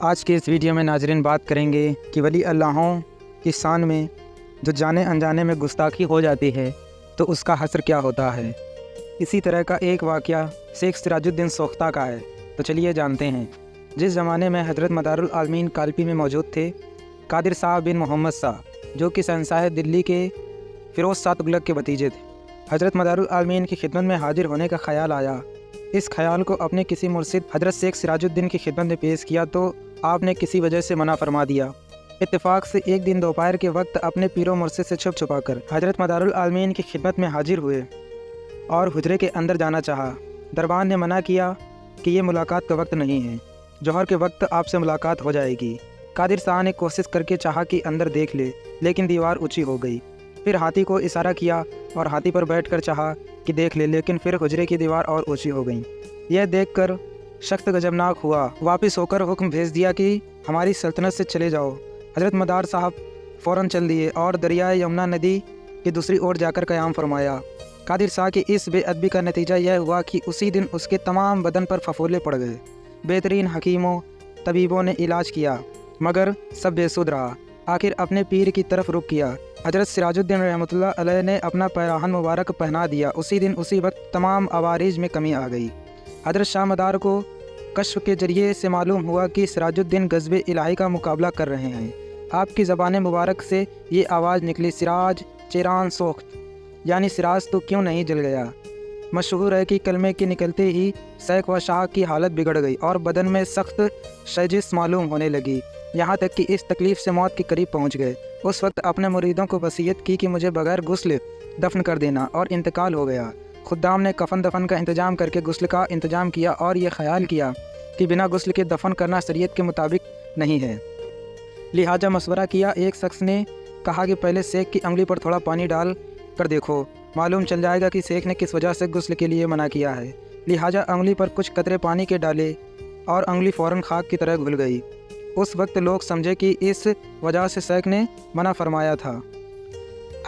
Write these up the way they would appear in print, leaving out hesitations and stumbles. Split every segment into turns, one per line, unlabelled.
آج کے اس ویڈیو میں ناظرین بات کریں گے کہ ولی اللہوں کی شان میں جو جانے انجانے میں گستاخی ہو جاتی ہے تو اس کا حشر کیا ہوتا ہے۔ اسی طرح کا ایک واقعہ شیخ سراج الدین سوختہ کا ہے، تو چلیے جانتے ہیں۔ جس زمانے میں حضرت مدار العالمین کالپی میں موجود تھے، قادر شاہ بن محمد شاہ جو کہ شہنشاہ دلی کے فیروز شاہ تغلق کے بھتیجے تھے، حضرت مدار العالمین کی خدمت میں حاضر ہونے کا خیال آیا۔ اس خیال کو اپنے کسی مرشد حضرت شیخ سراج الدین کی خدمت میں پیش کیا تو آپ نے کسی وجہ سے منع فرما دیا۔ اتفاق سے ایک دن دوپہر کے وقت اپنے پیر و مرشد سے چھپ چھپا کر حضرت مدار العالمین کی خدمت میں حاضر ہوئے اور حجرے کے اندر جانا چاہا۔ دربان نے منع کیا کہ یہ ملاقات کا وقت نہیں ہے، جوہر کے وقت آپ سے ملاقات ہو جائے گی۔ قادر شاہ نے کوشش کر کے چاہا کہ اندر دیکھ لے، لیکن دیوار اونچی ہو گئی۔ پھر ہاتھی کو اشارہ کیا اور ہاتھی پر بیٹھ کر چاہا کہ دیکھ لے، لیکن پھر حجرے کی دیوار اور اونچی ہو گئی۔ یہ دیکھ کر سخت غضبناک ہوا، واپس ہو کر حکم بھیج دیا کہ ہماری سلطنت سے چلے جاؤ۔ حضرت مدار صاحب فوراً چل دیے اور دریائے یمنا ندی کی دوسری اور جا کر قیام فرمایا۔ قادر شاہ کی اس بے ادبی کا نتیجہ یہ ہوا کہ اسی دن اس کے تمام بدن پر پھپھولے پڑ گئے۔ بہترین حکیموں طبیبوں نے علاج کیا مگر سب بے سود رہا۔ آخر اپنے پیر کی طرف رخ کیا۔ حضرت سراج الدین رحمۃ اللہ علیہ نے اپنا پیراہن مبارک پہنا دیا۔ اسی دن اسی وقت تمام عوارض میں کمی آ گئی۔ حضرت شاہ مدار کو کشف کے ذریعے سے معلوم ہوا کہ سراج الدین غضب الہی کا مقابلہ کر رہے ہیں۔ آپ کی زبان مبارک سے یہ آواز نکلی، سراج چیران سوخت، یعنی سراج تو کیوں نہیں جل گیا۔ مشہور ہے کہ کلمے کے نکلتے ہی شیخ و شاہ کی حالت بگڑ گئی اور بدن میں سخت شجش معلوم ہونے لگی، یہاں تک کہ اس تکلیف سے موت کے قریب پہنچ گئے۔ اس وقت اپنے مریدوں کو وصیت کی کہ مجھے بغیر غسل دفن کر دینا، اور انتقال ہو گیا۔ خدام نے کفن دفن کا انتظام کر کے غسل کا انتظام کیا اور یہ خیال کیا کہ بنا غسل کے دفن کرنا شریعت کے مطابق نہیں ہے، لہٰذا مشورہ کیا۔ ایک شخص نے کہا کہ پہلے شیخ کی انگلی پر تھوڑا پانی ڈال کر دیکھو، معلوم چل جائے گا کہ شیخ نے کس وجہ سے غسل کے لیے منع کیا ہے۔ لہٰذا انگلی پر کچھ قطرے پانی کے ڈالے اور انگلی فوراً خاک کی طرح گھل گئی۔ اس وقت لوگ سمجھے کہ اس وجہ سے شیخ نے منع فرمایا تھا۔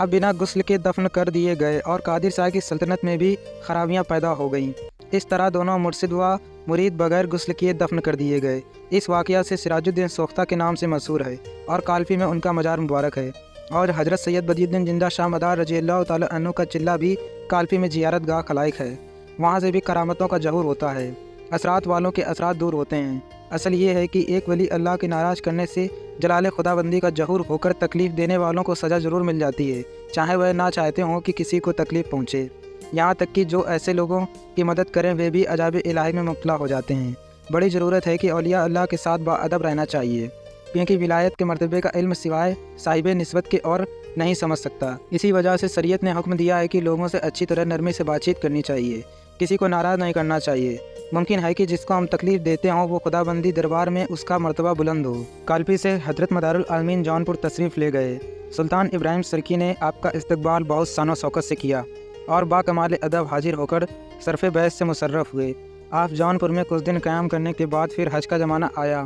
اب بنا غسل کے دفن کر دیے گئے اور قادر شاہ کی سلطنت میں بھی خرابیاں پیدا ہو گئیں۔ اس طرح دونوں مرشد و مرید بغیر غسل کیے دفن کر دیے گئے۔ اس واقعہ سے سراج الدین سوختہ کے نام سے مشہور ہے اور کالپی میں ان کا مزار مبارک ہے، اور حضرت سید بدی الدین زندہ شاہ مدار رضی اللہ تعالیٰ عنہ کا چلہ بھی کالپی میں زیارت گاہ خلائق ہے۔ وہاں سے بھی کرامتوں کا ظہور ہوتا ہے، اثرات والوں کے اثرات دور ہوتے ہیں۔ اصل یہ ہے کہ ایک ولی اللہ کے ناراض کرنے سے جلال خدا بندی کا ظہور ہو کر تکلیف دینے والوں کو سزا ضرور مل جاتی ہے، چاہے وہ نہ چاہتے ہوں کہ کسی کو تکلیف پہنچے۔ یہاں تک کہ جو ایسے لوگوں کی مدد کریں وہ بھی عذاب الہی میں مبتلا ہو جاتے ہیں۔ بڑی ضرورت ہے کہ اولیاء اللہ کے ساتھ باادب رہنا چاہیے، کیونکہ ولایت کے مرتبے کا علم سوائے صاحب نسبت کے اور نہیں سمجھ سکتا۔ اسی وجہ سے شریعت نے حکم دیا ہے کہ لوگوں سے اچھی طرح نرمی سے بات چیت کرنی چاہیے، کسی کو ناراض نہیں کرنا چاہیے۔ ممکن ہے کہ جس کو ہم تکلیف دیتے ہوں وہ خدا بندی دربار میں اس کا مرتبہ بلند ہو۔ کالپی سے حضرت مدار العالمین جونپور تشریف لے گئے۔ سلطان ابراہیم سرکی نے آپ کا استقبال بہت شان و شوکت سے کیا اور با کمال ادب حاضر ہو کر صرف بیعت سے مشرف ہوئے۔ آپ جونپور میں کچھ دن قیام کرنے کے بعد پھر حج کا زمانہ آیا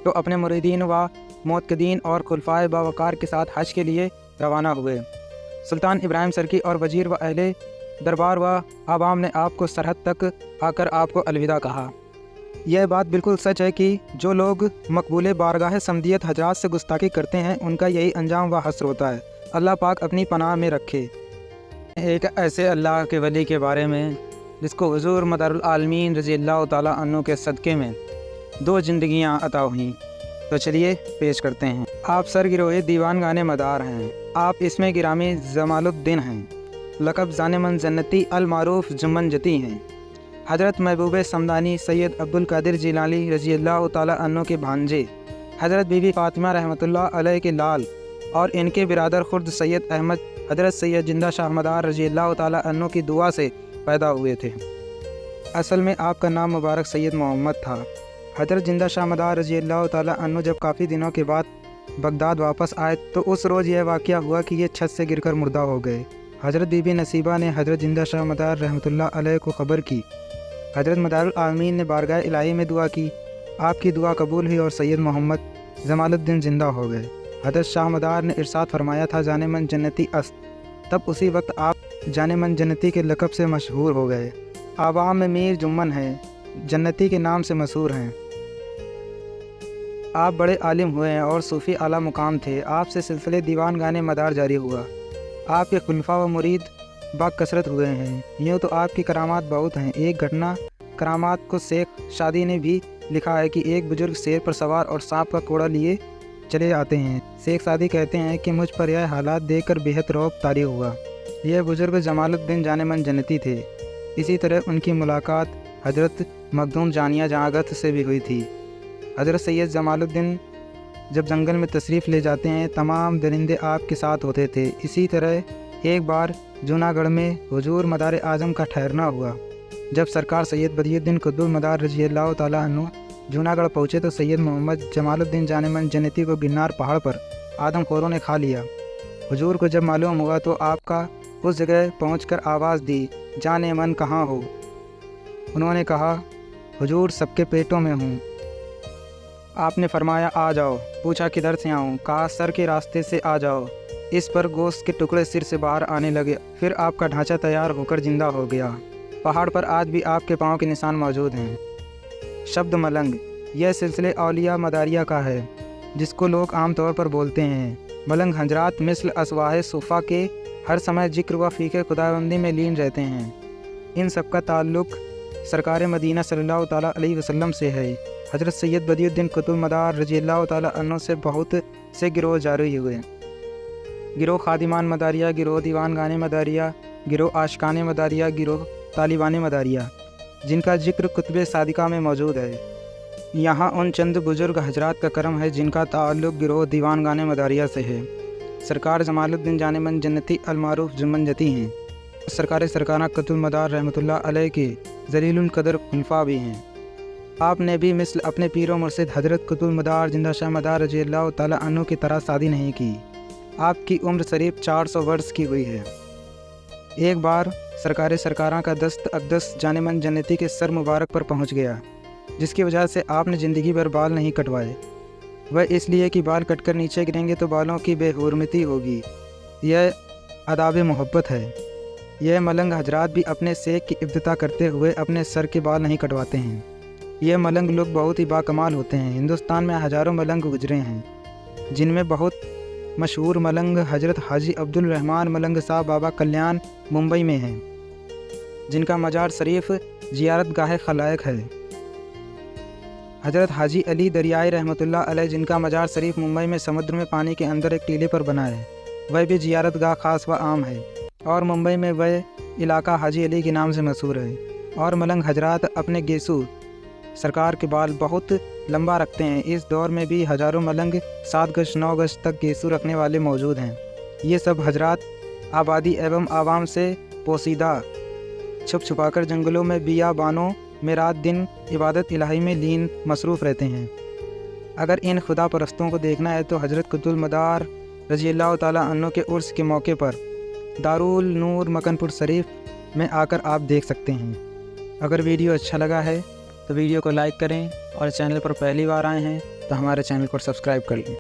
تو اپنے مریدین و معتقدین اور خلفائے باوقار کے ساتھ حج کے لیے روانہ ہوئے۔ سلطان ابراہیم سرکی اور وزیر و اہل دربار و عوام نے آپ کو سرحد تک آ کر آپ کو الوداع کہا۔ یہ بات بالکل سچ ہے کہ جو لوگ مقبول بارگاہ صمدیت حضرات سے گستاخی کرتے ہیں ان کا یہی انجام و حشر ہوتا ہے۔ اللہ پاک اپنی پناہ میں رکھے۔ ایک ایسے اللہ کے ولی کے بارے میں جس کو حضور مدار العالمین رضی اللہ تعالیٰ عنہ کے صدقے میں 2 زندگیاں عطا ہوئیں، تو چلیے پیش کرتے ہیں۔ آپ سرگروہ دیوان گانے مدار ہیں، آپ اس میں گرامی جمال الدین ہیں، لقب جان من جنتی المعروف جمن جتی ہیں۔ حضرت محبوب سمدانی سید عبدالقادر جیلانی رضی اللہ تعالیٰ عنہ کے بھانجے حضرت بی بی فاطمہ رحمۃ اللہ علیہ کے لال اور ان کے برادر خرد سید احمد حضرت سید زندہ شاہ مدار رضی اللہ تعالیٰ عنہ کی دعا سے پیدا ہوئے تھے۔ اصل میں آپ کا نام مبارک سید محمد تھا۔ حضرت زندہ شاہ مدار رضی اللہ تعالیٰ عنہ جب کافی دنوں کے بعد بغداد واپس آئے تو اس روز یہ واقعہ ہوا کہ یہ چھت سے گر کر مردہ ہو گئے۔ حضرت بی بی نصیبہ نے حضرت زندہ شاہ مدار رحمۃ اللہ علیہ کو خبر کی۔ حضرت مدار العالمین نے بارگاہ الہی میں دعا کی، آپ کی دعا قبول ہوئی اور سید محمد جمال الدین زندہ ہو گئے۔ حضرت شاہ مدار نے ارشاد فرمایا تھا، جان من جنتی است، تب اسی وقت آپ جان من جنتی کے لقب سے مشہور ہو گئے۔ عوام میں میر جمن ہیں، جنتی کے نام سے مشہور ہیں۔ آپ بڑے عالم ہوئے ہیں اور صوفی اعلیٰ مقام تھے۔ آپ سے سلسلے دیوان گانے مدار جاری ہوا۔ آپ کے خلفاء و مرید با کثرت ہوئے ہیں۔ یوں تو آپ کی کرامات بہت ہیں۔ ایک گھٹنا کرامات کو شیخ شادی نے بھی لکھا ہے کہ ایک بزرگ شیر پر سوار اور سانپ کا کوڑا لیے چلے آتے ہیں۔ شیخ شادی کہتے ہیں کہ مجھ پر یہ حالات دیکھ کر بےحد رعب طاری ہوا۔ یہ بزرگ جمال الدین جان من جنتی تھے۔ اسی طرح ان کی ملاقات حضرت مخدوم جانیہ جہانگت سے بھی ہوئی تھی۔ حضرت سید جمال الدین جب جنگل میں تشریف لے جاتے ہیں تمام درندے آپ کے ساتھ ہوتے تھے۔ اسی طرح ایک بار جوناگڑھ میں حضور مدار اعظم کا ٹھہرنا ہوا۔ جب سرکار سید بدی الدین قطب المدار رضی اللہ تعالیٰ عنہ جوناگڑھ پہنچے تو سید محمد جمال الدین جان من جنتی کو گنار پہاڑ پر آدم خوروں نے کھا لیا۔ حضور کو جب معلوم ہوا تو آپ کا اس جگہ پہنچ کر آواز دی، جان من کہاں ہو؟ انہوں نے کہا، حضور سب کے پیٹوں میں ہوں۔ آپ نے فرمایا، آ جاؤ۔ پوچھا کدھر سے آؤں؟ کہا سر کے راستے سے آ جاؤ۔ اس پر گوشت کے ٹکڑے سر سے باہر آنے لگے، پھر آپ کا ڈھانچہ تیار ہو کر زندہ ہو گیا۔ پہاڑ پر آج بھی آپ کے پاؤں کے نشان موجود ہیں۔ شبد ملنگ یہ سلسلے اولیاء مداریہ کا ہے، جس کو لوگ عام طور پر بولتے ہیں۔ ملنگ حضرات مثل افواہ صفا کے ہر سمے ذکر و فکر خداوندی میں لین رہتے ہیں۔ ان سب کا تعلق سرکار مدینہ صلی اللہ تعالیٰ علیہ وسلم سے ہے۔ حضرت سید بدی الدین قطب المدار رضی اللہ تعالیٰ عنہ سے بہت سے گروہ جاری ہوئے۔ گروہ خادمان مداریہ، گروہ دیوان گانے مداریہ، گروہ عاشقان مداریہ، گروہ طالبان مداریہ، جن کا ذکر کتب صادقہ میں موجود ہے۔ یہاں ان چند بزرگ حضرات کا کرم ہے جن کا تعلق گروہ دیوان گانے مداریہ سے ہے۔ سرکار جمال الدین جان من جنتی المعروف جمنجتی ہیں۔ سرکار سرکانہ قطب المدار رحمۃ اللہ علیہ کے ذلیل القدر خلفاء بھی ہیں۔ آپ نے بھی مثل اپنے پیر و مرشد حضرت قطب المدار زندہ شاہ مدار رضی اللہ تعالیٰ عنہ کی طرح شادی نہیں کی۔ آپ کی عمر قریب 400 برس کی ہوئی ہے۔ ایک بار سرکار سرکاراں کا دست اقدس جان من جنتی کے سر مبارک پر پہنچ گیا، جس کی وجہ سے آپ نے زندگی بھر بال نہیں کٹوائے۔ وہ اس لیے کہ بال کٹ کر نیچے گریں گے تو بالوں کی بے حرمتی ہوگی۔ یہ آداب محبت ہے۔ یہ ملنگ حضرات بھی اپنے سیک کی ابتدا کرتے ہوئے اپنے سر کے بال نہیں کٹواتے ہیں۔ یہ ملنگ لوگ بہت ہی باکمال ہوتے ہیں۔ ہندوستان میں ہزاروں ملنگ گزرے ہیں، جن میں بہت مشہور ملنگ حضرت حاجی عبد الرحمن ملنگ صاحب بابا کلیان ممبئی میں ہیں، جن کا مزار شریف زیارت گاہ خلائق ہے۔ حضرت حاجی علی دریائے رحمۃ اللہ علیہ، جن کا مزار شریف ممبئی میں سمندر میں پانی کے اندر ایک ٹیلے پر بنا ہے، وہ بھی زیارت گاہ خاص و عام ہے، اور ممبئی میں وہ علاقہ حاجی علی کے نام سے مشہور ہے۔ اور ملنگ حضرات اپنے گیسو سرکار کے بال بہت لمبا رکھتے ہیں۔ اس دور میں بھی ہزاروں ملنگ 7 گز 9 گز تک گیسو رکھنے والے موجود ہیں۔ یہ سب حضرات آبادی ایوم عوام سے پوشیدہ چھپ چھپا کر جنگلوں میں بیابانوں میں رات دن عبادت الہی میں لین مصروف رہتے ہیں۔ اگر ان خدا پرستوں کو دیکھنا ہے تو حضرت قطب المدار رضی اللہ تعالیٰ عنہ کے عرس کے موقع پر دارالنور مکن پور شریف میں آ کر آپ دیکھ سکتے ہیں۔ اگر ویڈیو اچھا لگا ہے تو ویڈیو کو لائک کریں، اور چینل پر پہلی بار آئے ہیں تو ہمارے چینل کو سبسکرائب کر لیں۔